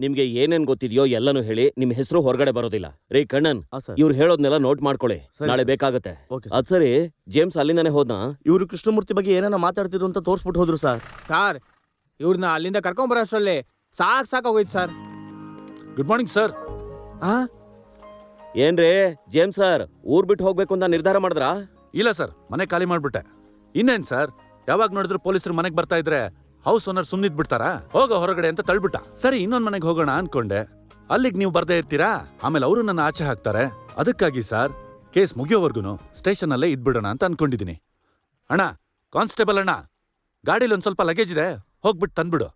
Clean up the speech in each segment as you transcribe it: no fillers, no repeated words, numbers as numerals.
ನಿಮ್ಗೆ ಏನೇನ್ ಗೊತ್ತಿದ್ಯೋ ಎಲ್ಲಾನು ಹೇಳಿ. ನಿಮ್ ಹೆಸರು ಹೊರಗಡೆ ಬರೋದಿಲ್ಲ. ರೀ ಕಣ್ಣನ್, ಇವ್ರು ಹೇಳೋದ್ನೆಲ್ಲ ನೋಟ್ ಮಾಡ್ಕೊಳ್ಳಿ, ನಾಳೆ ಬೇಕಾಗತ್ತೆ. ಅದ್ ಸರಿ, ಜೇಮ್ಸ್ ಅಲ್ಲಿಂದಾನೆ ಹೋದ್ನಾ? ಇವ್ರು ಕೃಷ್ಣಮೂರ್ತಿ ಬಗ್ಗೆ ಏನೇನೋ ಮಾತಾಡ್ತಿದ್ರು ಅಂತ ತೋರ್ಸ್ಬಿಟ್ಟು ಹೋದ್ರು ಸರ್. ಸರ್, ಇವ್ರನ್ನ ಅಲ್ಲಿಂದ ಕರ್ಕೊಂಬರೋ ಅಷ್ಟರಲ್ಲಿ ಸಾಕಾಗೋಯ್ತು ಸರ್. Good morning sir. ಏನ್ರಿ ಜೇಮ್ಸ್ ಸರ್, ಊರ್ ಬಿಟ್ಟು ಹೋಗ್ಬೇಕು ಅಂತ ನಿರ್ಧಾರ ಮಾಡಿದ್ರಾ? ಇಲ್ಲ ಸರ್, ಮನೆ ಖಾಲಿ ಮಾಡ್ಬಿಟ್ಟೆ. ಇನ್ನೇನ್ ಸರ್, ಯಾವಾಗ ನೋಡಿದ್ರು ಪೊಲೀಸರು ಮನೆಗೆ ಬರ್ತಾ ಇದ್ರೆ ಹೌಸ್ ಓನರ್ ಸುಮ್ನಿದ್ ಬಿಡ್ತಾರಾ? ಹೋಗೋ ಹೊರಗಡೆ ಅಂತ ತಳ್ಬಿಟ್ಟ. ಸರಿ, ಇನ್ನೊಂದ್ ಮನೆಗೆ ಹೋಗೋಣ ಅನ್ಕೊಂಡೆ. ಅಲ್ಲಿಗೆ ನೀವು ಬರ್ದೇ ಇರ್ತೀರಾ, ಆಮೇಲೆ ಅವರು ನನ್ನ ಆಚೆ ಹಾಕ್ತಾರೆ. ಅದಕ್ಕಾಗಿ ಸರ್, ಕೇಸ್ ಮುಗಿಯೋವರ್ಗುನು ಸ್ಟೇಷನ್ ಅಲ್ಲೇ ಇದ್ಬಿಡೋಣ ಅಂತ ಅನ್ಕೊಂಡಿದೀನಿ. ಅಣ್ಣ, ಕಾನ್ಸ್ಟೇಬಲ್ ಅಣ್ಣ, ಗಾಡಿಲಿ ಒಂದ್ ಸ್ವಲ್ಪ ಲಗೇಜ್ ಇದೆ, ಹೋಗ್ಬಿಟ್ಟು ತಂದ್ಬಿಡು.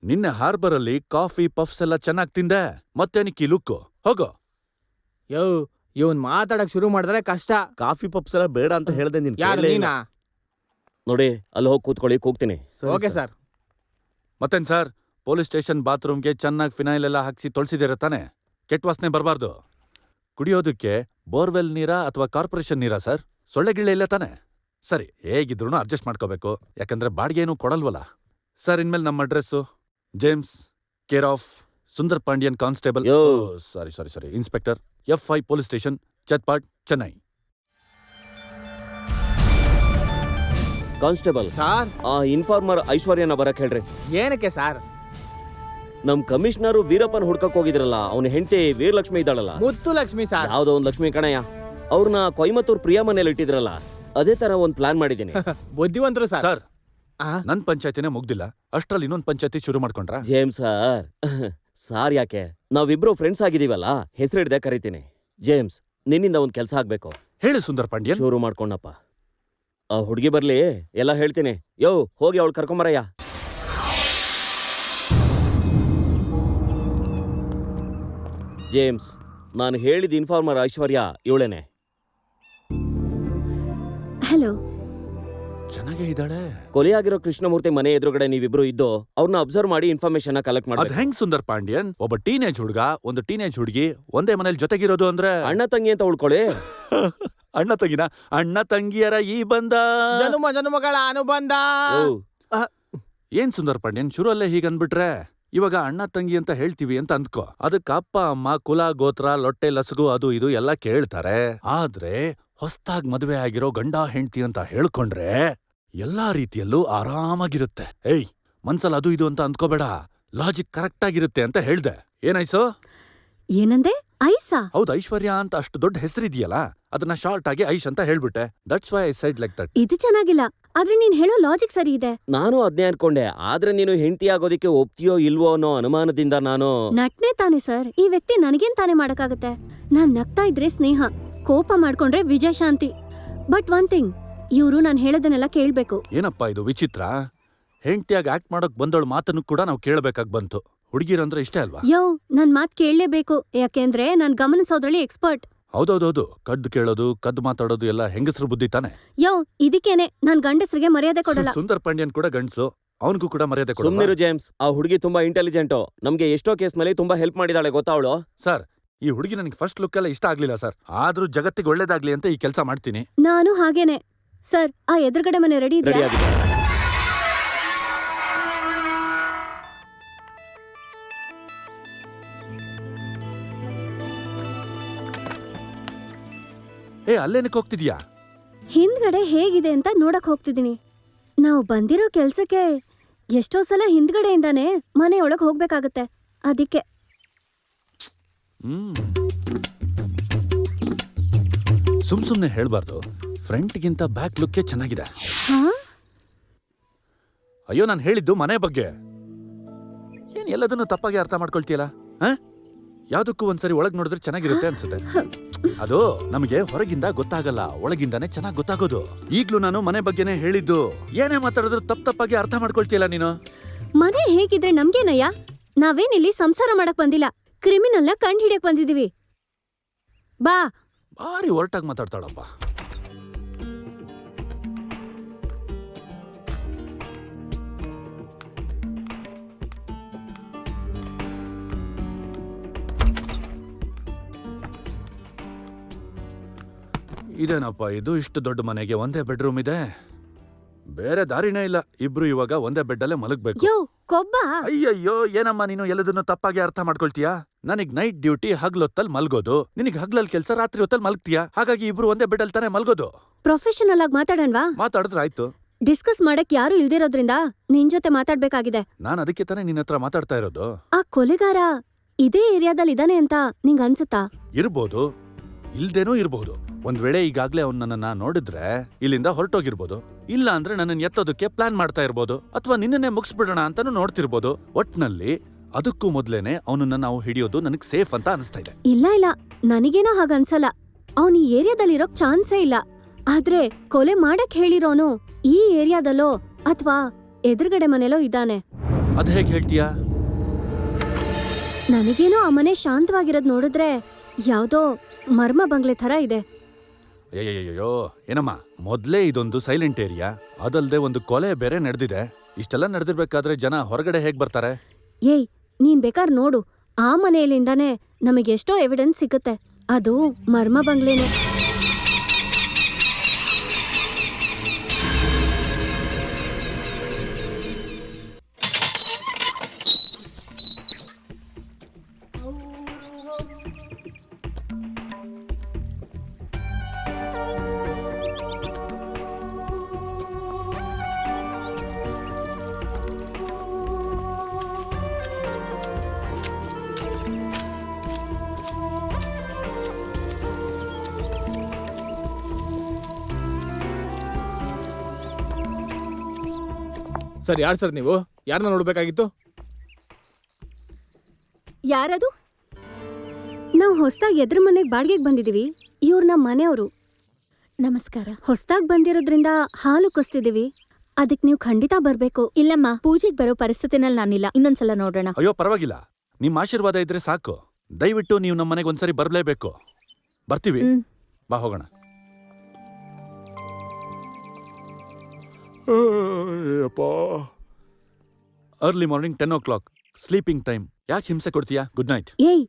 ನಿನ್ನೆ ಹಾರ್ಬರ್ ಅಲ್ಲಿ ಕಾಫಿ ಪಫ್ಸ್ ಎಲ್ಲ ಚೆನ್ನಾಗ್ ತಿಂದೆ, ಮತ್ತೇನಿಕ್ಕಿ ಲುಕ್ಕು. ಹೋಗೋ. ಯೋ, ಇವನ್ ಮಾತಾಡಕ್ ಶುರು ಮಾಡಿದ್ರೆ ಕಷ್ಟ. ಕಾಫಿ ಪಪ್ಸ್ ಎಲ್ಲ ಬೇಡ ಅಂತ ಹೇಳ್ದೆ. ಯಾರು ನೀನಾ? ನೋಡಿ, ಅಲ್ಲಿ ಹೋಗಿ ಕೂತ್ಕೊಳ್ಳಿ, ಕೂಗ್ತೀನಿ. Okay sir. ಮತ್ತೇನ್ ಸರ್, ಪೊಲೀಸ್ ಸ್ಟೇಷನ್ ಬಾತ್ರೂಮ್ಗೆ ಚೆನ್ನಾಗಿ ಫಿನೈಲ್ ಎಲ್ಲ ಹಾಕ್ಸಿ ತೊಳ್ಸಿದಿರ ತಾನೆ? ಕೆಟ್ಟ ವಾಸನೆ ಬರಬಾರ್ದು. ಕುಡಿಯೋದಕ್ಕೆ ಬೋರ್ವೆಲ್ ನೀರಾ ಅಥವಾ ಕಾರ್ಪೊರೇಷನ್ ನೀರಾ ಸರ್? ಸೊಳ್ಳೆ ಗಿಳ್ಳೆ ಇಲ್ಲ ತಾನೆ? ಸರಿ, ಹೇಗಿದ್ರು ಅಡ್ಜಸ್ಟ್ ಮಾಡ್ಕೋಬೇಕು, ಯಾಕಂದ್ರೆ ಬಾಡಿಗೆ ಏನು ಕೊಡಲ್ವಲ್ಲ. ಸರ್, ಇನ್ಮೇಲೆ ನಮ್ಮ address James, care of Sundar Pandian, constable, sorry inspector, F5 police station, Chetpet, Chennai. Constable sir, ಆ ಇನ್ಫಾರ್ಮರ್ ಐಶ್ವರ್ಯನ ಬರಕ್ ಹೇಳ್ರಿ. ಏನಕ್ಕೆ ಸರ್? ನಮ್ ಕಮಿಷನರು ವೀರಪ್ಪನ್ ಹುಡ್ಕಕ್ ಹೋಗಿದ್ರಲ್ಲ, ಅವನ ಹೆಂಡತಿ ವೀರಲಕ್ಷ್ಮಿ ಇದ್ದಾಳಲ್ಲ. ಮುತ್ತು ಲಕ್ಷ್ಮಿ ಸರ್. ಯಾವ್ದೋ ಒಂದ್ ಲಕ್ಷ್ಮಿ ಕಣಯ್ಯ. ಅವ್ರನ್ನ ಕೊಯಮತ್ತೂರ್ ಪ್ರಿಯಾ ಮನೇಲಿ ಇಟ್ಟಿದ್ರಲ್ಲ, ಅದೇ ತರ ಒಂದ್ ಪ್ಲಾನ್ ಮಾಡಿದೀನಿ. ಬುದ್ಧಿವಂತರು ಸರ್. ಸರ್, ನನ್ ಪಂಚಾಯತಿನೇ ಮುಗ್ದಿಲ್ಲ, ಅಷ್ಟ್ರಲ್ಲಿ ಇನ್ನೊಂದ್ ಪಂಚಾಯತಿ ಶುರು ಮಾಡ್ಕೊಂಡ್ರ? ಜೇಮ್ಸ್ ಸರ್, ಸಾರ್ ಯಾಕೆ, ನಾವಿಬ್ರು ಫ್ರೆಂಡ್ಸ್ ಆಗಿದೀವಲ್ಲ, ಹೆಸರಿಡ್ದೆ ಕರಿತೀನಿ. ಜೇಮ್ಸ್, ನಿನ್ನಿಂದ ಒಂದ್ ಕೆಲ್ಸ ಆಗ್ಬೇಕು. ಹೇಳು ಸುಂದರ್ ಪಾಂಡ್ಯನ್. ಶುರು ಮಾಡ್ಕೊಂಡಪ್ಪ. ಆ ಹುಡ್ಗಿ ಬರ್ಲಿ, ಎಲ್ಲ ಹೇಳ್ತೀನಿ. ಯೋ, ಹೋಗಿ ಅವಳು ಕರ್ಕೊಂಬರಯ್ಯ. ಜೇಮ್ಸ್, ನಾನು ಹೇಳಿದ ಇನ್ಫಾರ್ಮರ್ ಐಶ್ವರ್ಯ ಇವಳೇನೆ. ಹಲೋ. ಚೆನ್ನಾಗೇ ಇದ್ದಾಳೆ. ಕೊಲೆಯಾಗಿರೋ ಕೃಷ್ಣಮೂರ್ತಿ ಮನೆ ಎದುರುಗಡೆ ನೀವಿಬ್ರು ಇದ್ದು ಅವ್ರನ್ನ ಅಬ್ಸರ್ವ್ ಮಾಡಿ ಇನ್ಫಾರ್ಮೇಶನ್ ಕಲೆಕ್ಟ್ ಮಾಡಿ. ಅದ್ ಹೆಂಗ್ ಸುಂದರ್ ಪಾಂಡ್ಯನ್? ಒಬ್ಬ ಟೀನೇಜ್ ಹುಡುಗ, ಒಂದು ಟೀನೇಜ್ ಹುಡುಗಿ ಒಂದೇ ಮನೇಲಿ ಜೊತೆಗಿರೋದು ಅಂದ್ರೆ ಅಣ್ಣ ತಂಗಿ ಅಂತ ಉಳ್ಕೊಳ್ಳಿ. ಅಣ್ಣ ತಂಗಿನ? ಅಣ್ಣ ತಂಗಿಯರ ಈ ಬಂದ ಜನುಮಗಳ ಅನುಬಂಧ. ಏನ್ ಸುಂದರ್ ಪಾಂಡ್ಯನ್, ಶುರು ಅಲ್ಲೇ ಹೀಗನ್ಬಿಟ್ರೆ? ಇವಾಗ ಅಣ್ಣ ತಂಗಿ ಅಂತ ಹೇಳ್ತೀವಿ ಅಂತ ಅಂದ್ಕೋ, ಅದಕ್ಕೆ ಅಪ್ಪ ಅಮ್ಮ ಕುಲ ಗೋತ್ರ ಲೊಟ್ಟೆ ಲಸಗು ಅದು ಇದು ಎಲ್ಲ ಕೇಳ್ತಾರೆ. ಆದ್ರೆ ಹೊಸ್ತಾಗ್ ಮದ್ವೆ ಆಗಿರೋ ಗಂಡ ಹೆಂಡ್ತಿ ಅಂತ ಹೇಳ್ಕೊಂಡ್ರೆ ಎಲ್ಲಾ ರೀತಿಯಲ್ಲೂ ಆರಾಮಾಗಿರುತ್ತೆ. ಏಯ್, ಮನ್ಸಲ್ ಅದು ಇದು ಅಂತ ಅಂದ್ಕೋಬೇಡ, ಲಾಜಿಕ್ ಕರೆಕ್ಟ್ ಆಗಿರುತ್ತೆ ಅಂತ ಹೇಳ್ದೆ. ಏನಾಯ್ಸು? ಏನಂದೆ? ಐಸಾ? ಹೌದು, ಐಶ್ವರ್ಯ ಅಂತ ಅಷ್ಟು ದೊಡ್ಡ ಹೆಸರಿದೆಯಲ್ಲ, ಅದನ್ನ ಶಾರ್ಟ್ ಆಗಿ ಐಶ್ ಅಂತ ಹೇಳ್ಬಿಟ್ಟೆ. That's why I said like that. ಇದು ಚೆನ್ನಾಗಿಲ್ಲ, ಆದ್ರೆ ನೀನ್ ಹೇಳೋ ಲಾಜಿಕ್ ಸರಿ ಇದೆ. ನಾನು ಅದ್ನೇ ಅನ್ಕೊಂಡೆ, ಆದ್ರೆ ನೀನು ಹೆಂಡತಿ ಆಗೋದಿಕ್ಕೆ ಒಪ್ತೀಯೋ ಇಲ್ವೋ ಅನ್ನೋ ಅನುಮಾನದಿಂದ ನಾನು ನಟ್ನೆ ತಾನೆ ಸರ್, ಈ ವ್ಯಕ್ತಿ ನನಗೇನ್ ತಾನೇ ಮಾಡಕ್ಕಾಗತ್ತೆ? ನಾನ್ ನಗ್ತಾ ಇದ್ರೆ ಸ್ನೇಹ, ಕೋಪ ಮಾಡ್ಕೊಂಡ್ರೆ ವಿಜಯಶಾಂತಿ. ಬಟ್ ಒನ್ ಥಿಂಗ್, ಇವ್ರು ನಾನ್ ಹೇಳೋದನ್ನೆಲ್ಲ ಕೇಳ್ಬೇಕು. ಏನಪ್ಪಾ ಇದು ವಿಚಿತ್ರ? ಹೆಂಡತಿಯಾಗಿ ಆಕ್ಟ್ ಮಾಡೋಕ್ ಬಂದವಳ ಮಾತನ್ನು ಕೂಡ ನಾವು ಕೇಳಬೇಕಾಗ್ ಬಂತು. ಹುಡುಗಿರಂದ್ರೆ ಇಷ್ಟೇ ಅಲ್ವಾ? ಯೋ, ನನ್ ಮಾತ್ ಕೇಳಲೇಬೇಕು, ಯಾಕೆಂದ್ರೆ ನಾನ್ ಗಮನಿಸೋದ್ರಲ್ಲಿ ಎಕ್ಸ್ಪರ್ಟ್. ಹೌದೌದೌದು, ಕದ್ದು ಕೇಳೋದು ಕದ್ದು ಮಾತಾಡೋದು ಎಲ್ಲ ಹೆಂಗಸರು ಬುದ್ಧಿ ತಾನೆ. ಯೋ, ಇದಕ್ಕೇನೆ ನಾನ್ ಗಂಡಸ್ರಿಗೆ ಮರ್ಯಾದೆ ಕೊಡಲ್ಲ. ಸುಂದರ್ ಪಾಂಡ್ಯನ್ ಕೂಡ ಗಂಡಸು, ಅವನಿಗೂ ಕೂಡ ಮರ್ಯಾದೆ ಕೊಡ. ಸುಮ್ನಿರು ಜೇಮ್ಸ್, ಆ ಹುಡುಗಿ ತುಂಬಾ ಇಂಟೆಲಿಜೆಂಟು. ನಮ್ಗೆ ಎಷ್ಟೋ ಕೇಸ್ ನಲ್ಲಿ ತುಂಬಾ ಹೆಲ್ಪ್ ಮಾಡಿದಾಳೆ ಗೊತ್ತಾ ಅವಳು. ಸರ್, ಈ ಹುಡುಗಿ ನನಗೆ ಫಸ್ಟ್ ಲುಕ್ ಎಲ್ಲ ಇಷ್ಟ ಆಗ್ಲಿಲ್ಲ ಸರ್, ಆದ್ರೂ ಜಗತ್ತಿಗೆ ಒಳ್ಳೇದಾಗ್ಲಿ ಅಂತ ಈ ಕೆಲಸ ಮಾಡ್ತೀನಿ. ನಾನು ಹಾಗೇನೆ ಸರ್. ಆ ಎದುರುಗಡೆ ಮನೆ ರೆಡಿ ಇದೆಯಾ? ಏ, ಅಲ್ಲೇನಕ್ಕೆ ಹೋಗ್ತಿದ್ಯಾ? ಹಿಂದ್ಗಡೆ ಹೇಗಿದೆ ಅಂತ ನೋಡಕ್ ಹೋಗ್ತಿದೀನಿ. ನಾವು ಬಂದಿರೋ ಕೆಲ್ಸಕ್ಕೆ ಎಷ್ಟೋ ಸಲ ಹಿಂದ್ಗಡೆಯಿಂದಾನೆ ಮನೆಯೊಳಗ್ ಹೋಗ್ಬೇಕಾಗತ್ತೆ, ಅದಕ್ಕೆ. ಸುಮ್ನೆ ಹೇಳ್ಬಾರ್ದು, ಫ್ರಂಟ್ಗಿಂತ ಬ್ಯಾಕ್ ಲುಕ್ಕೇ ಚೆನ್ನಾಗಿದೆ. ಅಯ್ಯೋ, ನಾನು ಹೇಳಿದ್ದು ಮನೆ ಬಗ್ಗೆ. ಏನ್ ಎಲ್ಲದನ್ನು ತಪ್ಪಾಗಿ ಅರ್ಥ ಮಾಡ್ಕೊಳ್ತೀಯಲ್ಲ? ಯಾವ್ದಕ್ಕೂ ಒಂದ್ಸರಿ ಒಳಗ್ ನೋಡಿದ್ರೆ ಚೆನ್ನಾಗಿರುತ್ತೆ ಅನ್ಸುತ್ತೆ. ಅದು ನಮಗೆ ಹೊರಗಿಂದ ಗೊತ್ತಾಗಲ್ಲ, ಒಳಗಿಂದಾನೆ ಚೆನ್ನಾಗ್ ಗೊತ್ತಾಗೋದು. ಈಗ್ಲೂ ನಾನು ಮನೆ ಬಗ್ಗೆನೇ ಹೇಳಿದ್ದು. ಏನೇ ಮಾತಾಡಿದ್ರು ತಪ್ಪಾಗಿ ಅರ್ಥ ಮಾಡ್ಕೊಳ್ತೀಯಲ್ಲ ನೀನು. ಮನೆ ಹೇಗಿದ್ರೆ ನಮ್ಗೇನಯ್ಯ? ನಾವೇನಿಲ್ಲಿ ಸಂಸಾರ ಮಾಡಕ್ ಬಂದಿಲ್ಲ, ಕ್ರಿಮಿನಲ್ನ ಕಂಡು ಹಿಡಿಯಕ್ ಬಂದಿದೀವಿ. ಬಾ. ಭಾರಿ ಒರಟಾಗಿ ಮಾತಾಡ್ತಾಳಪ್ಪ. ಇದೇನಪ್ಪ ಇದು, ಇಷ್ಟು ದೊಡ್ಡ ಮನೆಗೆ ಒಂದೇ ಬೆಡ್ರೂಮ್ ಇದೆ. ಬೇರೆ ದಾರಿನೇ ಇಲ್ಲ. ಇಬ್ರು ಇವಾಗ ಒಂದೇ ಬೆಡ್ಡಲ್ಲೇ ಮಲಗ್ಬೇಕು. ಯೋ ಕೊಬ್ಬ. ಅಯ್ಯಯ್ಯೋ, ಏನಮ್ಮ ನೀನು ಎಲ್ಲದನ್ನು ತಪ್ಪಾಗಿ ಅರ್ಥ ಮಾಡ್ಕೊಳ್ತೀಯಾ? ನನಗ್ ನೈಟ್ ಡ್ಯೂಟಿ ಹಗ್ಲೊತ್ತಲ್ ಮಲ್ಗೋದು, ನಿನಗ್ ಹಗ್ಲಲ್ ಕೆಲ್ಸ ರಾತ್ರಿ ಹೊತ್ತಲ್ ಮಲ್ಗ್ತೀಯಾ. ಹಾಗಾಗಿ ಇಬ್ರು ಒಂದೇ ಬೆಡ್ಡಲ್ ತಾನೇ ಮಲ್ಗೋದು. ಪ್ರೊಫೆಷನಲ್ ಆಗಿ ಮಾತಾಡಣ್ವಾ? ಮಾತಾಡಿದ್ರೆ ಆಯ್ತು. ಡಿಸ್ಕಸ್ ಮಾಡಕ್ ಯಾರು ಇಲ್ದಿರೋದ್ರಿಂದ ನಿನ್ ಜೊತೆ ಮಾತಾಡ್ಬೇಕಾಗಿದೆ. ನಾನ್ ಅದಕ್ಕೆ ತಾನೇ ನಿನ್ನ ಹತ್ರ ಮಾತಾಡ್ತಾ ಇರೋದು. ಆ ಕೊಲೆಗಾರ ಇದೇ ಏರಿಯಾದಲ್ಲಿ ಇದಾನೆ ಅಂತ ನಿಂಗ್ ಅನ್ಸುತ್ತಾ? ಇರ್ಬೋದು, ಇಲ್ದೇನೂ ಇರ್ಬೋದು. ಒಂದ್ ವೇಳೆ ಈಗಾಗ್ಲೇ ಅವ್ನು ನನ್ನನ್ನ ನೋಡಿದ್ರೆ ಇಲ್ಲಿಂದ ಹೊರಟೋಗಿರ್ಬೋದು. ಇಲ್ಲ ಅಂದ್ರೆ ನನ್ನನ್ನು ಎತ್ತೋದಕ್ಕೆ ಪ್ಲಾನ್ ಮಾಡ್ತಾ ಇರ್ಬೋದು, ಅಥವಾ ನಿನ್ನನ್ನೇ ಮುಗಿಸ್ಬಿಡೋಣ ಅಂತಾನು ನೋಡ್ತಿರ್ಬೋದು. ಒಟ್ನಲ್ಲಿ ಅದಕ್ಕೂ ಮೊದ್ಲೇನೆ ಅವನನ್ನ ನಾವು ಹಿಡಿಯೋದು ನನಗ್ ಸೇಫ್ ಅಂತ ಅನಿಸ್ತಾ ಇದೆ. ಇಲ್ಲ ನನಗೇನೋ ಹಾಗನ್ಸಲ್ಲ. ಅವ್ನ್ ಈ ಏರಿಯಾದಲ್ಲಿ ಇರೋಕ್ ಚಾನ್ಸೇ ಇಲ್ಲ. ಆದ್ರೆ ಕೊಲೆ ಮಾಡಕ್ ಹೇಳಿರೋನು ಈ ಏರಿಯಾದಲ್ಲೋ ಅಥವಾ ಎದುರುಗಡೆ ಮನೆಲೋ ಇದ್ದಾನೆ. ಅದ್ ಹೇಗ್ ಹೇಳ್ತೀಯಾ? ನನಗೇನೋ ಆ ಮನೆ ಶಾಂತವಾಗಿರೋದ್ ನೋಡಿದ್ರೆ ಯಾವ್ದೋ ಮರ್ಮ ಬಂಗ್ಲೆ ತರ ಇದೆ. ಅಯ್ಯಯ್ಯೋ ಏನಮ್ಮ, ಮೊದ್ಲೇ ಇದೊಂದು ಸೈಲೆಂಟ್ ಏರಿಯಾ, ಅದಲ್ದೆ ಒಂದು ಕೊಲೆ ಬೇರೆ ನಡೆದಿದೆ. ಇಷ್ಟೆಲ್ಲ ನಡೆದಿರ್ಬೇಕಾದ್ರೆ ಜನ ಹೊರಗಡೆ ಹೇಗ್ ಬರ್ತಾರೆ? ಏಯ್, ನೀನ್ ಬೇಕಾರ್ ನೋಡು, ಆ ಮನೆಯಲ್ಲಿಂದಾನೇ ನಮಗೆಷ್ಟೋ ಎವಿಡೆನ್ಸ್ ಸಿಗುತ್ತೆ. ಅದು ಮರ್ಮ ಬಂಗ್ಲೆನೆ. ಸರ್, ಯಾರು ಸರ್ ನೀವು? ಯಾರನ್ನ ನೋಡ್ಬೇಕಾಗಿತ್ತು? ಯಾರದು? ನಾವು ಹೊಸ್ದಾಗ್ ಎದ್ರ ಮನೆಗ್ ಬಾಡ್ಗೆಗ್ ಬಂದಿದೀವಿ. ಇವ್ರ ನಮ್ಮ ಮನೆಯವರು. ನಮಸ್ಕಾರ. ಹೊಸ್ದಾಗ್ ಬಂದಿರೋದ್ರಿಂದ ಹಾಲು ಕೊಸ್ತಿದೀವಿ. ಅದಕ್ ನೀವು ಖಂಡಿತ ಬರ್ಬೇಕು. ಇಲ್ಲಮ್ಮ, ಪೂಜೆಗೆ ಬರೋ ಪರಿಸ್ಥಿತಿನಲ್ಲಿ ನಾನಿಲ್ಲ. ಇನ್ನೊಂದ್ಸಲ ನೋಡೋಣ. ಅಯ್ಯೋ ಪರವಾಗಿಲ್ಲ, ನಿಮ್ ಆಶೀರ್ವಾದ ಇದ್ರೆ ಸಾಕು. ದಯವಿಟ್ಟು ನೀವು ನಮ್ಮ ಮನೆಗೆ ಒಂದ್ಸರಿ ಬರ್ಲೇಬೇಕು. ಬರ್ತೀವಿ, ಬಾ ಹೋಗೋಣ. Early morning 10 o'clock sleeping time. ಯಾಕೆ ಹಿಂಸೆ ಕೊಡ್ತೀಯಾ? Good night. ಏಯ್,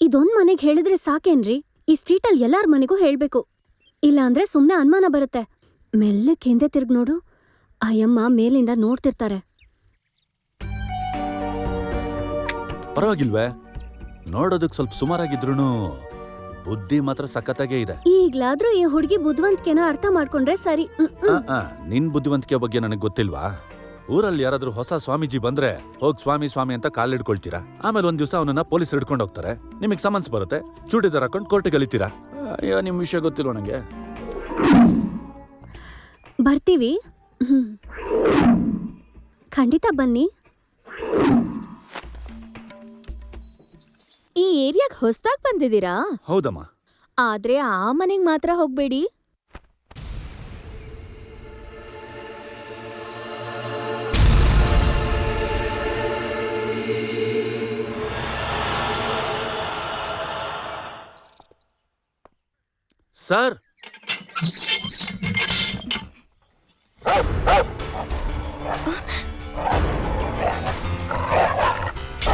ಇದೊಂದ್ ಮನೆಗ್ ಹೇಳಿದ್ರೆ ಸಾಕೇನ್ರಿ? ಈ ಸ್ಟ್ರೀಟಲ್ಲಿ ಎಲ್ಲಾರ್ ಮನೆಗೂ ಹೇಳ್ಬೇಕು. ಇಲ್ಲ ಅಂದ್ರೆ ಸುಮ್ನೆ ಅನುಮಾನ ಬರುತ್ತೆ. ಮೆಲ್ಲಕ್ ಹಿಂದೆ ತಿರ್ಗ್ ನೋಡು, ಅಯ್ಯಮ್ಮ ಮೇಲಿಂದ ನೋಡ್ತಿರ್ತಾರೆ. ಪರವಾಗಿಲ್ವೇ? ನೋಡೋದಕ್ ಸ್ವಲ್ಪ ಸುಮಾರಾಗಿದ್ರೂನು ಬುದ್ಧಿ ಮಾತ್ರ ಸಖತ್ತಾಗೇ ಇದೆ. ಈಗ್ಲಾದ್ರೂ ಈ ಹುಡುಗಿ ಬುದ್ಧಿವಂತಿಕೆನ ಅರ್ಥ ಮಾಡ್ಕೊಂಡ್ರೆ ಸರಿ. ನಿನ್ ಬುದ್ಧಿವಂತಿಕೆ ಬಗ್ಗೆ ನನಗ್ ಗೊತ್ತಿಲ್ವಾ? ಊರಲ್ಲಿ ಯಾರಾದ್ರೂ ಹೊಸ ಸ್ವಾಮೀಜಿ ಬಂದ್ರೆ ಹೋಗ್ ಸ್ವಾಮಿ ಸ್ವಾಮಿ ಅಂತ ಕಾಲಿಡ್ಕೊಳ್ತೀರಾ. ಆಮೇಲೆ ಒಂದ್ ದಿವಸ ಅವನನ್ನ ಪೊಲೀಸ್ ಹಿಡ್ಕೊಂಡು ಹೋಗ್ತಾರೆ. ನಿಮಗ್ ಸಮನ್ಸ್ ಬರುತ್ತೆ, ಚೂಡಿದಾರ್ ಹಾಕೊಂಡು ಕೋರ್ಟಿಗೆ ಅಲಿತೀರಾ. ಅಯ್ಯೋ, ನಿಮ್ ವಿಷಯ ಗೊತ್ತಿಲ್ವ ನಂಗೆ. ಬರ್ತೀವಿ. ಖಂಡಿತ ಬನ್ನಿ. ಈ ಏರಿಯಾಗ್ ಹೊಸ್ದಾಗ್ ಬಂದಿದ್ದೀರಾ? ಹೌದಮ್ಮ. ಆದ್ರೆ ಆ ಮನೆಗ್ ಮಾತ್ರ ಹೋಗ್ಬೇಡಿ. ಸರ್,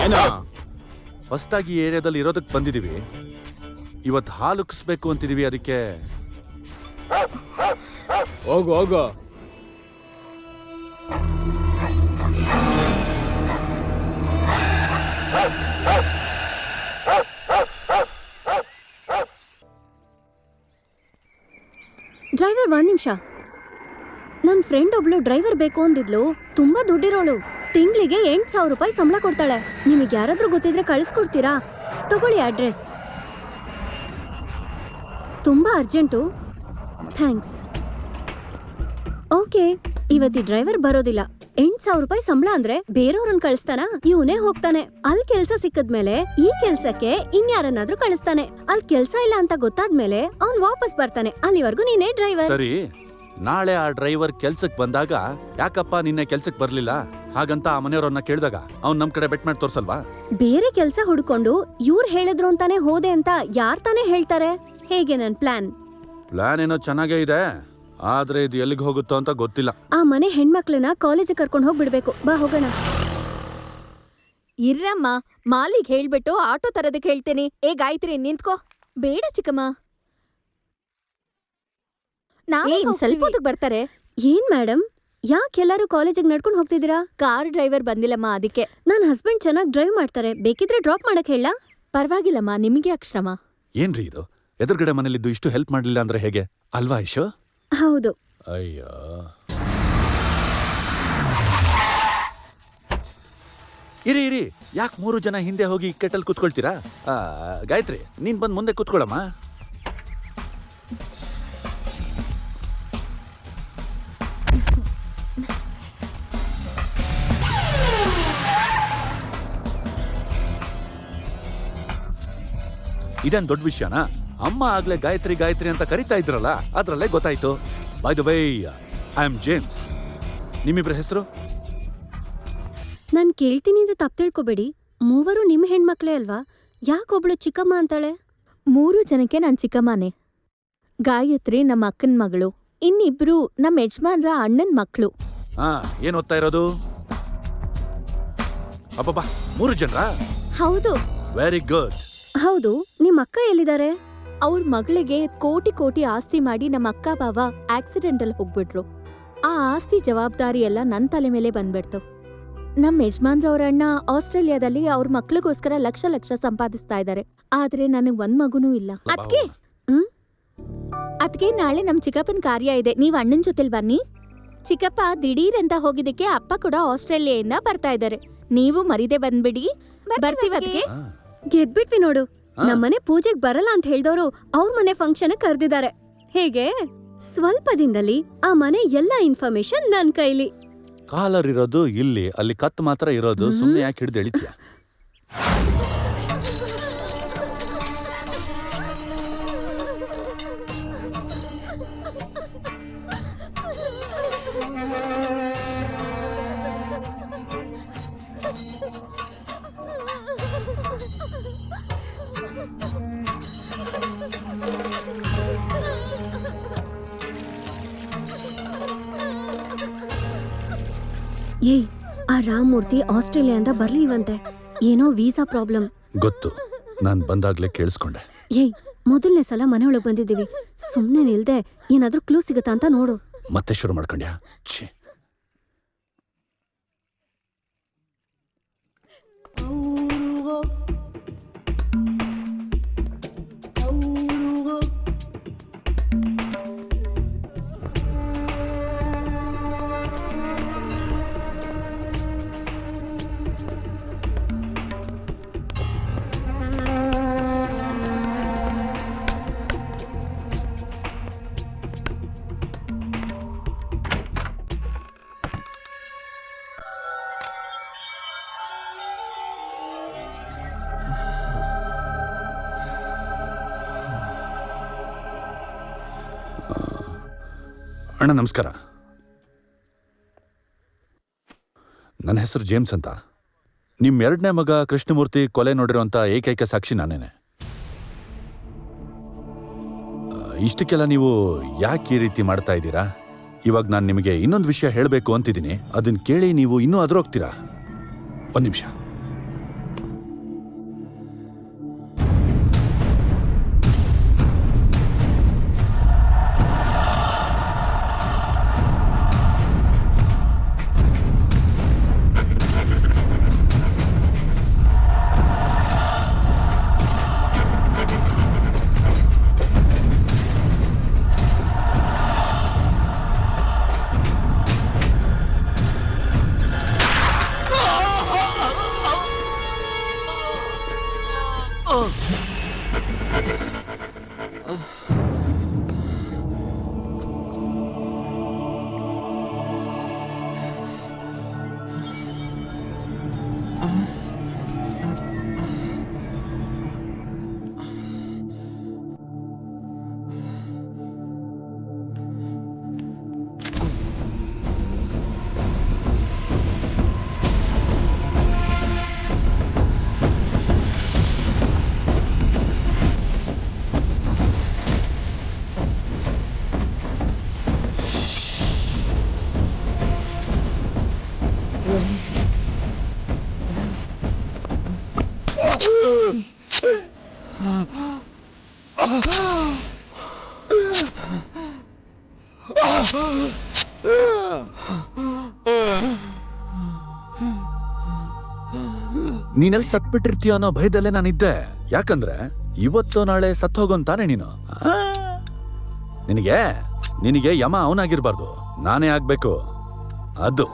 ಏನೋ ಹೊಸದಾಗಿ ಏರಿಯಾದಲ್ಲಿ ಇರೋದಕ್ಕೆ ಬಂದಿದೀವಿ. ಇವತ್ತು ಹಾಲು ಉಕ್ಸ್ಬೇಕು ಅಂತಿದೀವಿ. ಅದಕ್ಕೆ ಹೋಗು ಹೋಗು. ಡ್ರೈವರ್, 1 ನಿಮಿಷ. ನನ್ ಫ್ರೆಂಡ್ ಒಬ್ಳು ಡ್ರೈವರ್ ಬೇಕು ಅಂದಿದ್ಲು. ತುಂಬಾ ದುಡ್ಡಿರೋಳು. ತಿಂಗಳಿಗೆ 8,000 ರೂಪಾಯಿ ಸಂಬಳ ಕೊಡ್ತಾಳೆ. ನಿಮಗೆ ಯಾರಾದ್ರೂ ಗೊತ್ತಿದ್ರೆ ಕಳಿಸ್ಕೊಡ್ತೀರಾ? ತಗೊಳ್ಳಿ ಅಡ್ರೆಸ್. ತುಂಬಾ ಅರ್ಜೆಂಟು. ಥ್ಯಾಂಕ್ಸ್. ಓಕೆ, ಇವತ್ತಿ ಡ್ರೈವರ್ ಬರೋದಿಲ್ಲ. 8,000 ರೂಪಾಯಿ ಸಂಬಳ ಅಂದ್ರೆ ಬೇರೆಯವ್ರನ್ನ ಕಳಿಸ್ತಾನ? ಇವನೇ ಹೋಗ್ತಾನೆ. ಅಲ್ಲಿ ಕೆಲ್ಸ ಸಿಕ್ಕದ್ಮೇಲೆ ಈ ಕೆಲ್ಸಕ್ಕೆ ಇನ್ಯಾರನ್ನಾದ್ರೂ ಕಳಿಸ್ತಾನೆ. ಅಲ್ಲಿ ಕೆಲ್ಸ ಇಲ್ಲ ಅಂತ ಗೊತ್ತಾದ್ಮೇಲೆ ಅವ್ನ್ ವಾಪಸ್ ಬರ್ತಾನೆ. ಅಲ್ಲಿವರೆಗೂ ನೀನೇ ಡ್ರೈವರ್. ಸರಿ, ನಾಳೆ ಆ ಡ್ರೈವರ್ ಕೆಲ್ಸಕ್ ಬಂದಾಗ ಯಾಕಪ್ಪ ನಿನ್ನೆ ಕೆಲ್ಸಕ್ ಬರ್ಲಿಲ್ಲ ಹಾಗಂತ ಆ ಮನೆಯವ್ರನ್ನ ಕೇಳಿದಾಗ ಅವ್ನ್ ನಮ್ ಕಡೆ ಬೆಟ್ ಮಾಡಿ ತೋರ್ಸಲ್ವಾ? ಬೇರೆ ಕೆಲ್ಸ ಹುಡ್ಕೊಂಡು ಇವ್ರು ಹೇಳಿದ್ರು ಅಂತಾನೆ ಹೋದೆ ಅಂತ ಯಾರ್ ತಾನೇ ಹೇಳ್ತಾರೆ? ಹೇಗೆ ನನ್ ಪ್ಲಾನ್ ಏನೋ ಚೆನ್ನಾಗೇ ಇದೆ, ಆದ್ರೆ ಇದು ಎಲ್ಲಿಗೆ ಹೋಗುತ್ತೋ ಅಂತ ಗೊತ್ತಿಲ್ಲ. ಆ ಮನೆ ಹೆಣ್ಮಕ್ಳನ್ನ ಕಾಲೇಜಿಗೆ ಕರ್ಕೊಂಡು ಹೋಗ್ಬಿಡ್ಬೇಕು. ಬಾ ಹೋಗೋಣ. ಇರ್ರಮ್ಮ, ಮಾಲಿಗ್ ಹೇಳ್ಬಿಟ್ಟು ಆಟೋ ತರದಕ್ಕೆ ಹೇಳ್ತೇನೆ. ಗಾಯತ್ರಿ, ನಿಂತ್ಕೋ. ಬೇಡ ಚಿಕ್ಕಮ್ಮ, ನಾಳೆ ಸ್ವಲ್ಪ ಹೊತ್ತಿಗೆ ಬರ್ತಾರೆ. ಏನ್ ಮೇಡಮ್, ಯಾಕೆ ಎಲ್ಲರೂ ಕಾಲೇಜಿಗೆ ನಡ್ಕೊಂಡು ಹೋಗ್ತಿದ್ದೀರಾ? ಕಾರ್ ಡ್ರೈವರ್ ಬಂದಿಲ್ಲಮ್ಮ ಅದಕ್ಕೆ. ನನ್ ಹಸ್ಬೆಂಡ್ ಚೆನ್ನಾಗಿ ಡ್ರೈವ್ ಮಾಡ್ತಾರೆ, ಬೇಕಿದ್ರೆ ಡ್ರಾಪ್ ಮಾಡಕ್ ಹೇಳ? ಪರವಾಗಿಲ್ಲಮ್ಮ, ನಿಮಗೆ ಯಾಕೆ ಶ್ರಮ? ಏನ್ರಿ ಇದು? ಎದುರುಗಡೆ ಮನೇಲಿದ್ದು ಇಷ್ಟು ಹೆಲ್ಪ್ ಮಾಡ್ಲಿಲ್ಲ ಅಂದ್ರೆ ಹೇಗೆ ಅಲ್ವಾ ಐಶು? ಹೌದು. ಅಯ್ಯೋ, ಇರಿ ಇರಿ, ಯಾಕೆ 3 ಜನ ಹಿಂದೆ ಹೋಗಿ ಕೆಟ್ಟಲ್ಲಿ ಕುತ್ಕೊಳ್ತೀರಾ? ಗಾಯತ್ರಿ, ನೀನ್ ಬಂದ್ ಮುಂದೆ ಕುತ್ಕೊಳಮ್ಮ. ಇದೇನ್ ದೊಡ್ಡ ವಿಷಯನಾ? ಅಮ್ಮ ಆಗ್ಲೇ ಗಾಯತ್ರಿ ಗಾಯತ್ರಿ ಅಂತ ಕರಿತಾ ಇದ್ರಲ್ಲ, ಅದ್ರಲ್ಲೇ ಗೊತ್ತಾಯ್ತು. By the way, I am James. ನಿಮ್ಮಿಬ್ರ ಹೆಸರು? ನಾನ್ ಕೇಳ್ತೀನಿ ಅಂತ ತಪ್ಪು ತಿಳ್ಕೊಬೇಡಿ, ಮೂವರು ನಿಮ್ ಹೆಣ್ಮಕ್ಳೇ ಅಲ್ವಾ? ಯಾಕೊಬ್ಳು ಚಿಕ್ಕಮ್ಮ ಅಂತಾಳೆ? 3 ಜನಕ್ಕೆ ನಾನ್ ಚಿಕ್ಕಮ್ಮನೆ. ಗಾಯತ್ರಿ ನಮ್ಮ ಅಕ್ಕನ ಮಗಳು, ಇನ್ನಿಬ್ರು ನಮ್ಮ ಯಜಮಾನ್ರ ಅಣ್ಣನ್ ಮಕ್ಳು. ಏನ್ ಓದ್ತಾ ಇರೋದು? ಅಬ್ಬಬ್ಬಾ, 3 ಜನರಾ? ಹೌದು. Very good. ಹೌದು, ನಿಮ್ ಅಕ್ಕ ಎಲ್ಲಿದ್ದಾರೆ? ಅವ್ರ ಮಗಳಿಗೆ ಕೋಟಿ ಕೋಟಿ ಆಸ್ತಿ ಮಾಡಿ ನಮ್ಮ ಅಕ್ಕ ಬಾವ ಆಕ್ಸಿಡೆಂಟ್ ಅಲ್ಲಿ ಹೋಗ್ಬಿಟ್ರು. ಆ ಆಸ್ತಿ ಜವಾಬ್ದಾರಿ ಎಲ್ಲ ನನ್ ತಲೆ ಮೇಲೆ ಬಂದ್ಬಿಡ್ತು. ನಮ್ ಯಜಮಾನ್ರವ್ರ ಅಣ್ಣ ಆಸ್ಟ್ರೇಲಿಯಾದಲ್ಲಿ ಅವ್ರ ಮಕ್ಳಿಗೋಸ್ಕರ ಲಕ್ಷ ಲಕ್ಷ ಸಂಪಾದಿಸ್ತಾ ಇದ್ದಾರೆ. ಆದ್ರೆ ನನಗ್ ಒಂದ್ ಮಗುನೂ ಇಲ್ಲ. ಅದ್ಕೆ ನಾಳೆ ನಮ್ ಚಿಕ್ಕಪ್ಪನ ಕಾರ್ಯ ಇದೆ, ನೀವ್ ಅಣ್ಣನ್ ಜೊತೆಲ್ ಬನ್ನಿ. ಚಿಕ್ಕಪ್ಪ ದಿಢೀರ್ ಅಂತ ಹೋಗಿದ್ದಕ್ಕೆ ಅಪ್ಪ ಕೂಡ ಆಸ್ಟ್ರೇಲಿಯಾದಿಂದ ಬರ್ತಾ ಇದ್ದಾರೆ. ನೀವು ಮರಿದೆ ಬಂದ್ಬಿಡಿ. ಬರ್ತೀವದ್ಕೆ. ಗೆದ್ಬಿಟ್ವಿ ನೋಡು. ನಮ್ಮನೆ ಪೂಜೆಗ್ ಬರಲ್ಲ ಅಂತ ಹೇಳ್ದವ್ರು ಅವ್ರ ಮನೆ ಫಂಕ್ಷನ್ ಕರ್ದಿದ್ದಾರೆ. ಹೇಗೆ? ಸ್ವಲ್ಪ ದಿನದಲ್ಲಿ ಆ ಮನೆ ಎಲ್ಲ ಇನ್ಫಾರ್ಮೇಶನ್ ನನ್ ಕೈಲಿ. ಕಾಲರ್ ಇರೋದು ಇಲ್ಲಿ, ಅಲ್ಲಿ ಕತ್ ಮಾತ್ರ ಇರೋದು. ಸುಮ್ಮನೆ ಯಾಕೆ ಹಿಡಿದು ಎಳಿತೀಯ? ಏಯ್, ಆ ರಾಮಮೂರ್ತಿ ಆಸ್ಟ್ರೇಲಿಯಾದಿಂದ ಬರ್ಲಿಲ್ವಂತೆ. ಏನೋ ವೀಸಾ ಪ್ರಾಬ್ಲಮ್. ಗೊತ್ತು, ನಾನ್ ಬಂದಾಗ್ಲೇ ಕೇಳಿಸ್ಕೊಂಡೆ. ಏಯ್, ಮೊದಲನೇ ಸಲ ಮನೆಯೊಳಗ್ ಬಂದಿದ್ದೀವಿ, ಸುಮ್ನೆ ನಿಲ್ದೆ ಏನಾದ್ರೂ ಕ್ಲೂ ಸಿಗತ್ತಾ ಅಂತ ನೋಡು. ಮತ್ತೆ ಶುರು ಮಾಡ್ಕೊಂಡ್ಯಾ? ಛೀ. ಅಣ್ಣ ನಮಸ್ಕಾರ. ನನ್ನ ಹೆಸರು ಜೇಮ್ಸ್ ಅಂತ. ನಿಮ್ 2ನೇ ಮಗ ಕೃಷ್ಣಮೂರ್ತಿ ಕೊಲೆ ನೋಡಿರೋಂಥ ಏಕೈಕ ಸಾಕ್ಷಿ ನಾನೇನೆ. ಇಷ್ಟಕ್ಕೆಲ್ಲ ನೀವು ಯಾಕೆ ಈ ರೀತಿ ಮಾಡ್ತಾ ಇದ್ದೀರಾ? ಇವಾಗ ನಾನು ನಿಮಗೆ ಇನ್ನೊಂದು ವಿಷಯ ಹೇಳಬೇಕು ಅಂತಿದ್ದೀನಿ. ಅದನ್ನ ಕೇಳಿ ನೀವು ಇನ್ನೂ ಅದ್ರೋಗ್ತೀರಾ? 1 ನಿಮಿಷ. ನೀನೆಲ್ಲಿ ಸತ್ಬಿಟ್ಟಿರ್ತೀಯ ಅನ್ನೋ ಭಯದಲ್ಲೇ ನಾನಿದ್ದೆ. ಯಾಕಂದ್ರೆ ಇವತ್ತು ನಾಳೆ ಸತ್ ಹೋಗೋಂತಾನೆ ನೀನು. ನಿನಗೆ ಯಮ ಅವನಾಗಿರ್ಬಾರ್ದು, ನಾನೇ ಆಗ್ಬೇಕು. ಅದು